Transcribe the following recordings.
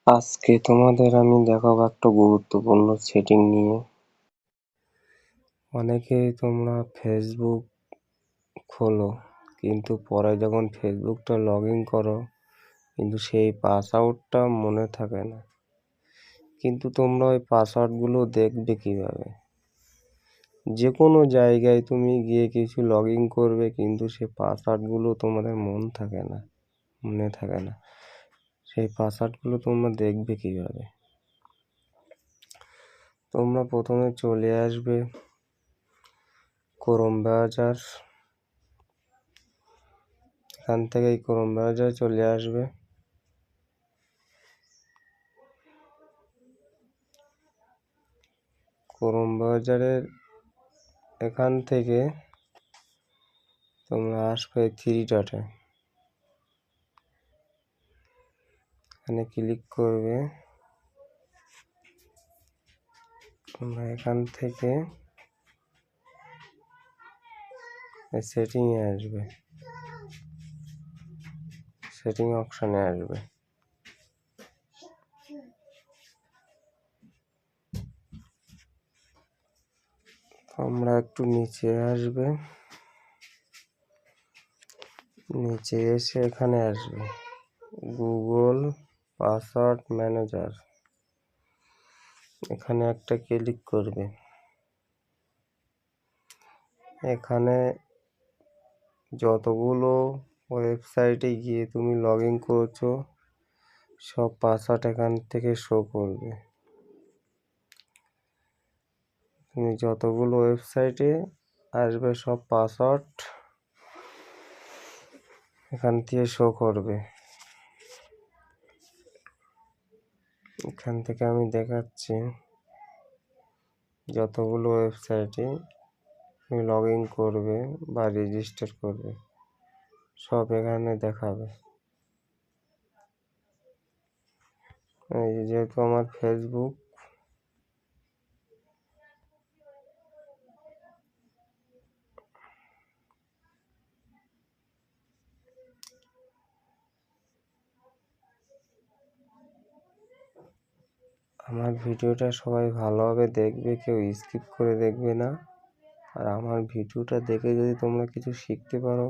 আজকে তোমাদের আমি দেখাবো একটা গুরুত্বপূর্ণ সেটিং নিয়ে। অনেকেই তোমরা ফেসবুক খোলো, কিন্তু পরে যখন ফেসবুকটা লগ ইন করো কিন্তু সেই পাসওয়ার্ডটা মনে থাকে না। কিন্তু তোমরা ওই পাসওয়ার্ডগুলো দেখবে কিভাবে? যে কোনো জায়গায় তুমি গিয়ে কিছু লগ ইন করবে, কিন্তু সেই পাসওয়ার্ডগুলো তোমাদের মনে থাকে না। সেই পাসওয়ার্ডগুলো তোমরা দেখবে কিভাবে? তোমরা প্রথমে চলে আসবে ক্রোম ব্রাউজার। এখান থেকে এই ক্রোম ব্রাউজার চলে আসবে। ক্রোম ব্রাউজারের এখান থেকে তোমরা আসবে থ্রি ডটে, এখানে ক্লিক করবে। তোমরা এখান থেকে সেটিংয়ে আসবে, সেটিং অপশানে আসবে। তোমরা একটু নিচে আসবে, নিচে এসে এখানে আসবে গুগল পাসওয়ার্ড ম্যানেজার, এখানে একটা ক্লিক করবে। এখানে যতগুলো ওয়েবসাইটে গিয়ে তুমি লগ ইন করেছো সব পাসওয়ার্ড এখান থেকে শো করবে। তুমি যতগুলো ওয়েবসাইটে আসবে সব পাসওয়ার্ড এখান থেকে শো করবে। এখান থেকে আমি দেখাচ্ছি যতগুলো ওয়েবসাইটে তুমি লগ ইন করবে বা রেজিস্টার করবে সব এখানে দেখাবে। এই যেহেতু আমার ফেসবুক, আমার ভিডিওটা সবাই ভালোভাবে দেখবে, কেউ স্কিপ করে দেখবে না। আর আমার ভিডিওটা দেখে যদি তোমরা কিছু শিখতে পারো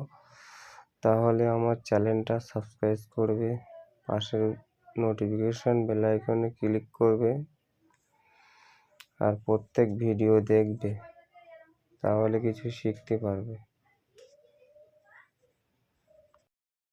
তাহলে আমার চ্যানেলটা সাবস্ক্রাইব করবে, পাশের নোটিফিকেশন বেল আইকনে ক্লিক করবে আর প্রত্যেক ভিডিও দেখবে, তাহলে কিছু শিখতে পারবে।